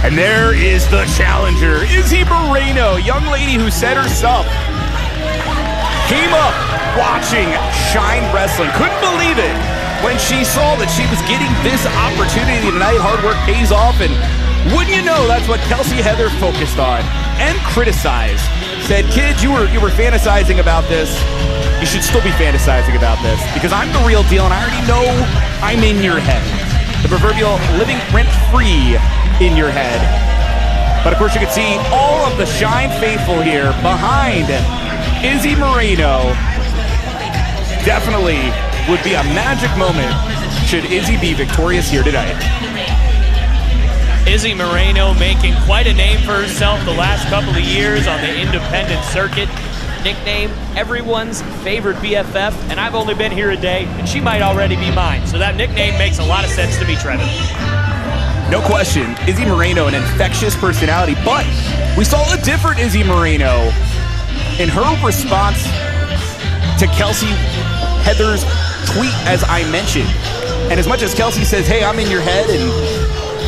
And there is the challenger, Izzy Moreno, young lady who said herself, came up watching Shine Wrestling, couldn't believe it when she saw that she was getting this opportunity tonight. Hard work pays off, and wouldn't you know, that's what Kelsey Heather focused on and criticized. Said, kids, you were fantasizing about this. You should still be fantasizing about this because I'm the real deal and I already know I'm in your head. The proverbial living rent-free in your head. But of course you can see all of the Shine faithful here behind Izzy Moreno. Definitely would be a magic moment should Izzy be victorious here tonight. Izzy Moreno making quite a name for herself the last couple of years on the independent circuit. Nickname everyone's favorite BFF, and I've only been here a day, and she might already be mine. So that nickname makes a lot of sense to me, Trevor. No question, Izzy Moreno, an infectious personality, but we saw a different Izzy Moreno in her response to Kelsey Heather's tweet, as I mentioned. And as much as Kelsey says, hey, I'm in your head, and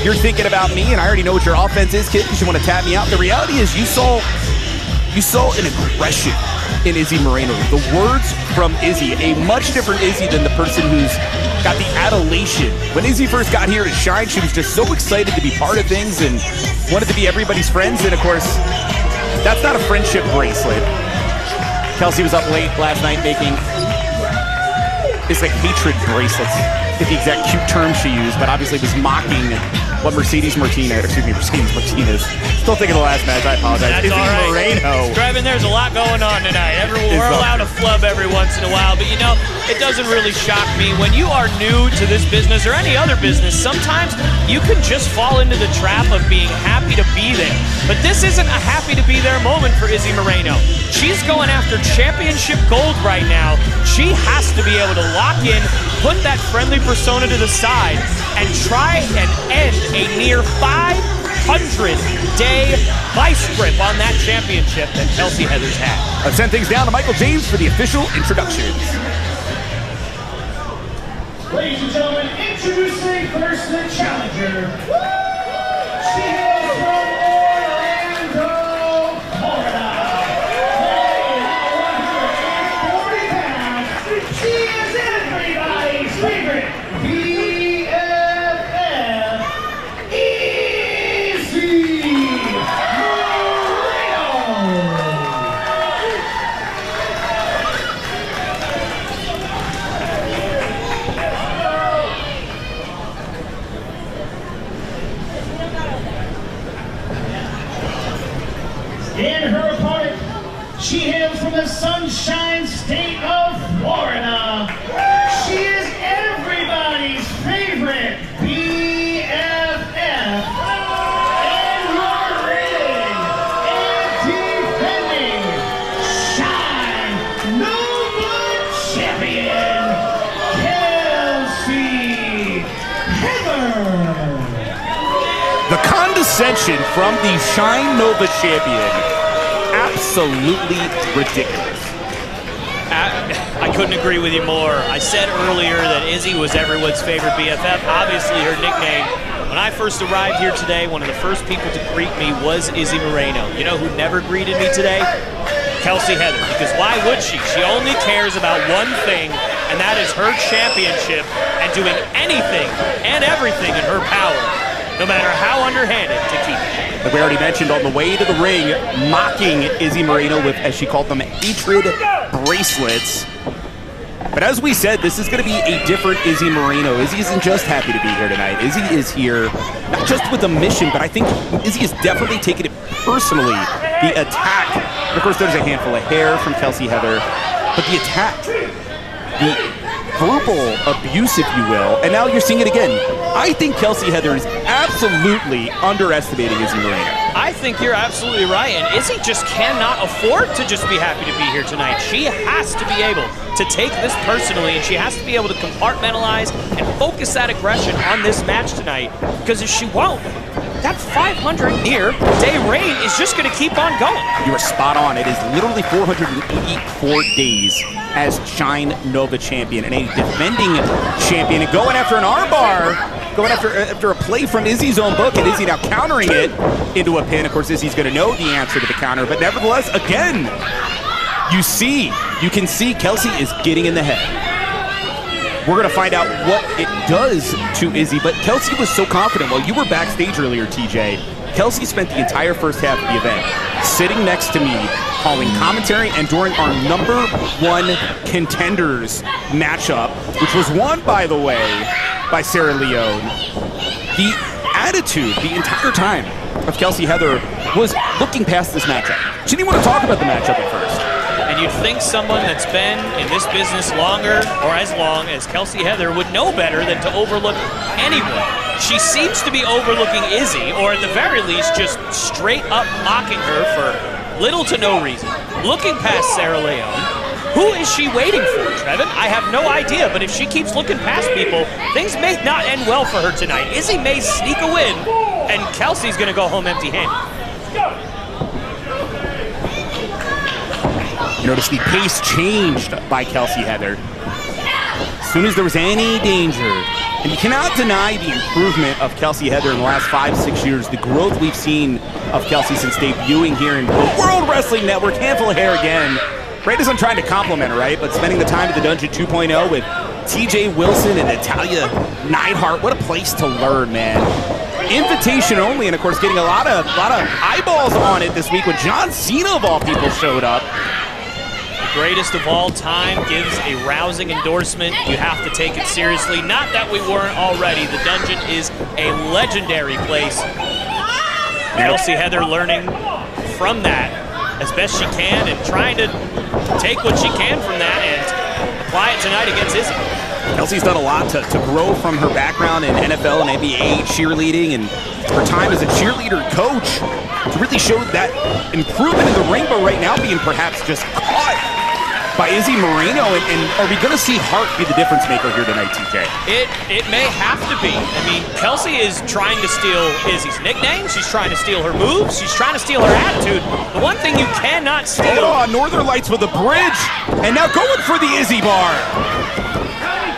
you're thinking about me, and I already know what your offense is, kid, because you want to tap me out. The reality is you saw an aggression in Izzy Moreno. The words from Izzy, a much different Izzy than the person who's got the adulation. When Izzy first got here at Shine, she was just so excited to be part of things and wanted to be everybody's friends. And of course, that's not a friendship bracelet. Kelsey was up late last night making, it's like hatred bracelets, is the exact cute term she used, but obviously was mocking what Mercedes Martinez. Still thinking of the last match, I apologize. That's Izzy all right. Moreno. Trevin, there's a lot going on tonight. We're allowed to flub every once in a while, but you know, it doesn't really shock me. When you are new to this business or any other business, sometimes you can just fall into the trap of being happy to be there. But this isn't a happy to be there moment for Izzy Moreno. She's going after championship gold right now. She has to be able to lock in, put that friendly persona to the side, and try and end a near 500-day vice grip on that championship that Kelsey Heather's had. Let's send things down to Michael James for the official introductions. Ladies and gentlemen, introducing first the challenger. She hails from Orlando, Florida. Weighing 140 pounds, she is everybody's favorite BFF, Izzy Moreno. In her opponent, she hails from the Sunshine State of Florida. She is everybody's favorite BFF. And reigning and defending Shine Nova champion, Kelsey Heather. The condescension from the Shine Nova champion, absolutely ridiculous. I couldn't agree with you more. I said earlier that Izzy was everyone's favorite BFF. Obviously, her nickname. When I first arrived here today, one of the first people to greet me was Izzy Moreno. You know who never greeted me today? Kelsey Heather. Because why would she? She only cares about one thing, and that is her championship and doing anything and everything in her power, no matter how underhanded, to keep it. Like we already mentioned, on the way to the ring, mocking Izzy Moreno with, as she called them, hatred bracelets. But as we said, this is going to be a different Izzy Moreno. Izzy isn't just happy to be here tonight. Izzy is here not just with a mission, but I think Izzy is definitely taking it personally. The attack, and of course there's a handful of hair from Kelsey Heather, but the attack, the verbal abuse, if you will, and now you're seeing it again. I think Kelsey Heather is absolutely underestimating Izzy Moreno. I think you're absolutely right, and Izzy just cannot afford to just be happy to be here tonight. She has to be able to take this personally, and she has to be able to compartmentalize and focus that aggression on this match tonight, because if she won't, that 500-day reign is just going to keep on going. You are spot on. It is literally 484 days as Shine Nova champion and a defending champion, and going after an armbar, going after a play from Izzy's own book, and Izzy now countering it into a pin. Of course, Izzy's going to know the answer to the counter, but nevertheless, again, you can see Kelsey is getting in the head. We're going to find out what it does to Izzy, but Kelsey was so confident. While you were backstage earlier, TJ, Kelsey spent the entire first half of the event sitting next to me, calling commentary, and during our #1 contenders matchup, which was won, by the way, by Sarah Leone. The attitude the entire time of Kelsey Heather was looking past this matchup. She didn't want to talk about the matchup at first. And you'd think someone that's been in this business longer or as long as Kelsey Heather would know better than to overlook anyone. She seems to be overlooking Izzy, or at the very least just straight up mocking her for little to no reason. Looking past Sarah Leone. Who is she waiting for, Trevin? I have no idea, but if she keeps looking past people, things may not end well for her tonight. Izzy may sneak a win, and Kelsey's going to go home empty-handed. You notice the pace changed by Kelsey Heather. As soon as there was any danger, and you cannot deny the improvement of Kelsey Heather in the last 5-6 years, the growth we've seen of Kelsey since debuting here in the World Wrestling Network. Handful of hair again. Right as I'm trying to compliment her, right? But spending the time at the Dungeon 2.0 with TJ Wilson and Natalia Neidhart, what a place to learn, man. Invitation only, and of course getting a lot of eyeballs on it this week when John Cena of all people showed up. Greatest of all time gives a rousing endorsement. You have to take it seriously. Not that we weren't already. The Dungeon is a legendary place. Kelsey Heather learning from that as best she can and trying to take what she can from that and apply it tonight against Izzy. Kelsey's done a lot to grow from her background in NFL and NBA cheerleading and her time as a cheerleader coach to really show that improvement in the ring, but right now being perhaps just caught by Izzy Moreno, and are we going to see Hart be the difference maker here tonight, TJ? It may have to be. I mean, Kelsey is trying to steal Izzy's nickname. She's trying to steal her moves. She's trying to steal her attitude. The one thing you cannot steal... Oh, Northern Lights with a bridge, and now going for the Izzy bar.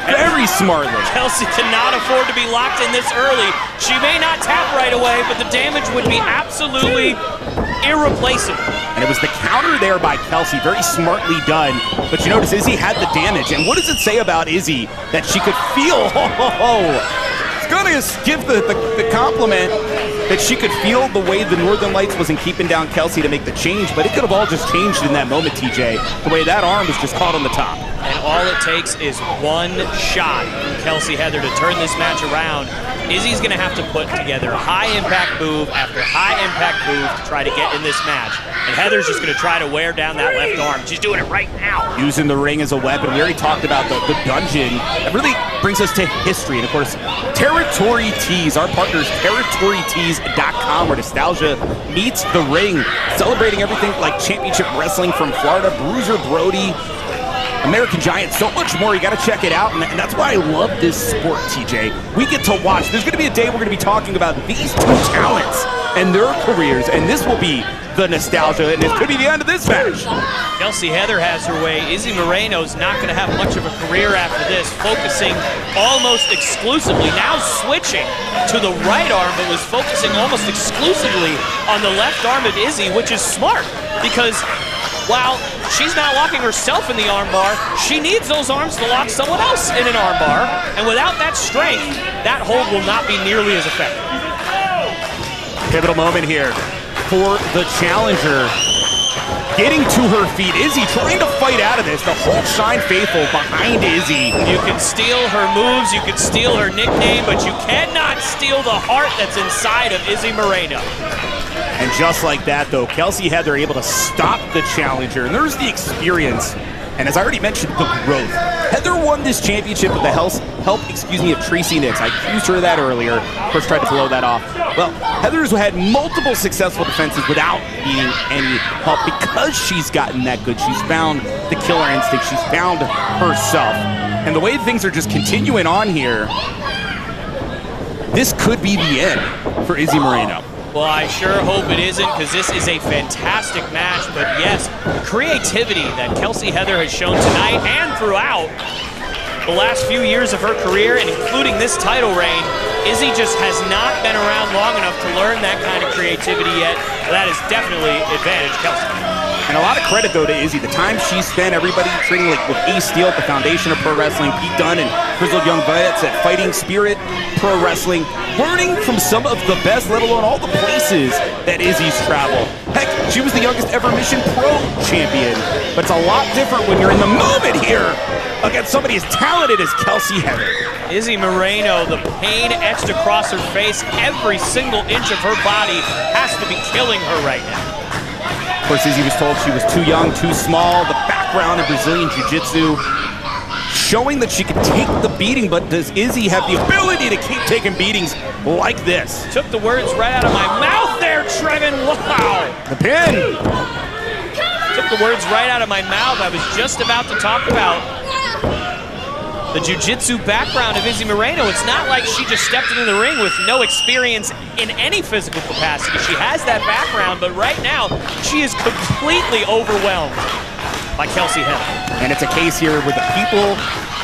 Very smartly. Kelsey cannot afford to be locked in this early. She may not tap right away, but the damage would be absolutely irreplaceable. And it was the counter there by Kelsey, very smartly done. But you notice Izzy had the damage. And what does it say about Izzy that she could feel? It's going to give the compliment that she could feel the way the Northern Lights wasn't keeping down Kelsey to make the change. But it could have all just changed in that moment, TJ. The way that arm was just caught on the top. And all it takes is one shot from Kelsey Heather to turn this match around. Izzy's going to have to put together high-impact move after high-impact move to try to get in this match. And Heather's just going to try to wear down that left arm. She's doing it right now. Using the ring as a weapon. We already talked about the Dungeon. That really brings us to history. And, of course, Territory Tees. Our partners, territorytees.com, where nostalgia meets the ring. Celebrating everything like championship wrestling from Florida, Bruiser Brody, American Giant, so much more. You got to check it out, and that's why I love this sport, TJ. We get to watch. There's going to be a day we're going to be talking about these two talents and their careers, and this will be the nostalgia, and this could be the end of this match. Kelsey Heather has her way. Izzy Moreno's not going to have much of a career after this, focusing almost exclusively, now switching to the right arm, but was focusing almost exclusively on the left arm of Izzy, which is smart, because while she's not locking herself in the armbar, she needs those arms to lock someone else in an armbar, and without that strength, that hold will not be nearly as effective. Pivotal moment here for the challenger. Getting to her feet. Izzy trying to fight out of this. The whole Shine Faithful behind Izzy. You can steal her moves, you can steal her nickname, but you cannot steal the heart that's inside of Izzy Moreno. And just like that, though, Kelsey Heather able to stop the challenger. And there's the experience. And as I already mentioned, the growth. Heather won this championship with the help of Tracy Nix. I accused her of that earlier. Of course, tried to blow that off. Well, Heather's had multiple successful defenses without needing any help because she's gotten that good. She's found the killer instinct. She's found herself. And the way things are just continuing on here, this could be the end for Izzy Moreno. Well, I sure hope it isn't, because this is a fantastic match. But yes, the creativity that Kelsey Heather has shown tonight and throughout the last few years of her career, and including this title reign, Izzy just has not been around long enough to learn that kind of creativity yet. That is definitely advantage Kelsey. And a lot of credit, though, to Izzy. The time she spent, everybody training like with Ace Steel at the foundation of pro wrestling, Pete Dunne and Grizzled Young Vets at Fighting Spirit Pro Wrestling, learning from some of the best, let alone all the places that Izzy's traveled. Heck, she was the youngest ever Mission Pro champion. But it's a lot different when you're in the moment here against somebody as talented as Kelsey Heather. Izzy Moreno, the pain etched across her face, every single inch of her body has to be killing her right now. Of course, Izzy was told she was too young, too small. The background of Brazilian Jiu-Jitsu showing that she could take the beating, but does Izzy have the ability to keep taking beatings like this? Took the words right out of my mouth there, Trevin. Wow. The pin. Took the words right out of my mouth. I was just about to talk about the jiu-jitsu background of Izzy Moreno. It's not like she just stepped into the ring with no experience in any physical capacity. She has that background, but right now, she is completely overwhelmed by Kelsey Heather. And it's a case here where the people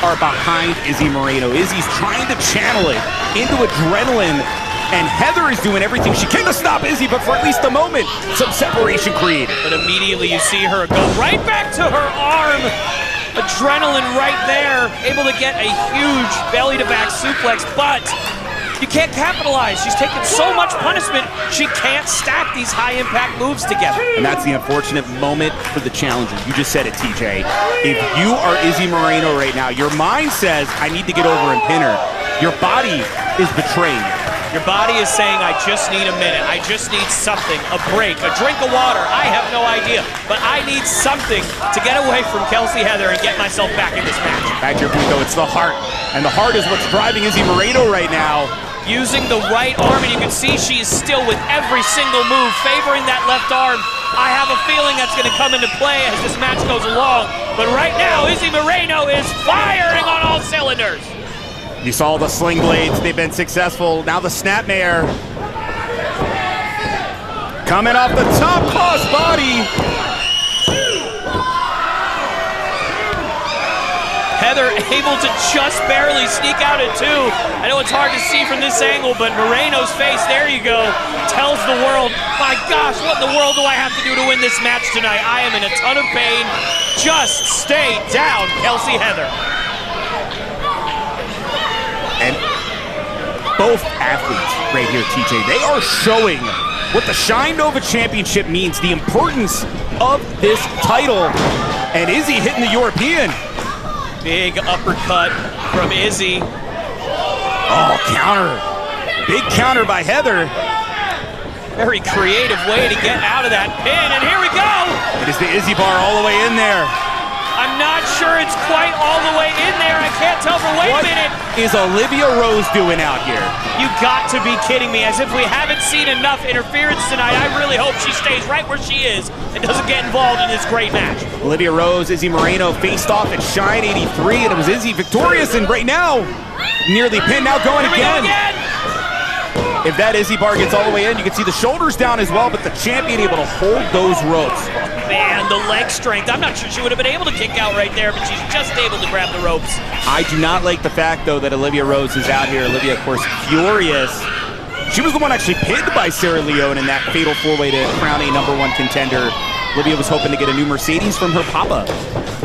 are behind Izzy Moreno. Izzy's trying to channel it into adrenaline, and Heather is doing everything she can to stop Izzy, but for at least a moment, some separation created. But immediately you see her go right back to her arm. Adrenaline right there, able to get a huge belly-to-back suplex, but you can't capitalize. She's taken so much punishment, she can't stack these high-impact moves together. And that's the unfortunate moment for the challenger. You just said it, TJ. If you are Izzy Moreno right now, your mind says, I need to get over and pin her. Your body is betraying you. Your body is saying, I just need a minute. I just need something, a break, a drink of water. I have no idea, but I need something to get away from Kelsey Heather and get myself back in this match. Back to your point, though, it's the heart. And the heart is what's driving Izzy Moreno right now. Using the right arm, and you can see she is still with every single move, favoring that left arm. I have a feeling that's going to come into play as this match goes along. But right now, Izzy Moreno is firing on all cylinders. You saw the sling blades, they've been successful. Now the snapmare. Coming off the top, cross body. Heather able to just barely sneak out at two. I know it's hard to see from this angle, but Moreno's face, there you go, tells the world, my gosh, what in the world do I have to do to win this match tonight? I am in a ton of pain. Just stay down, Kelsey Heather. And both athletes right here, TJ, they are showing what the Shine Nova Championship means, the importance of this title. And Izzy hitting the European. Big uppercut from Izzy. Oh, counter. Big counter by Heather. Very creative way to get out of that pin, and here we go! It is the Izzy bar all the way in there. I'm not sure it's quite all the way in there. I can't tell, but wait a minute. What is Olivia Rose doing out here? You got to be kidding me. As if we haven't seen enough interference tonight. I really hope she stays right where she is and doesn't get involved in this great match. Olivia Rose, Izzy Moreno faced off at Shine 83, and it was Izzy victorious, and right now, nearly pinned, now going again. If that Izzy bar gets all the way in, you can see the shoulders down as well, but the champion able to hold those ropes. Man, the leg strength. I'm not sure she would have been able to kick out right there, but she's just able to grab the ropes. I do not like the fact, though, that Olivia Rose is out here. Olivia, of course, furious. She was the one actually pinned by Sarah Leone in that fatal four-way to crown a #1 contender. Olivia was hoping to get a new Mercedes from her papa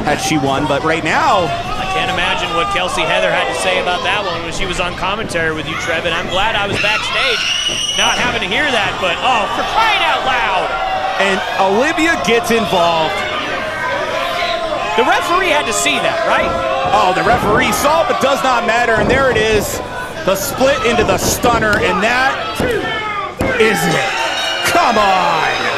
had she won, but right now... I can't imagine what Kelsey Heather had to say about that one when she was on commentary with you, Trev, and I'm glad I was backstage not having to hear that, but oh, for crying out loud! And Olivia gets involved. The referee had to see that, right? Oh, the referee saw it, but does not matter, and there it is. The split into the stunner, and that is it. Come on!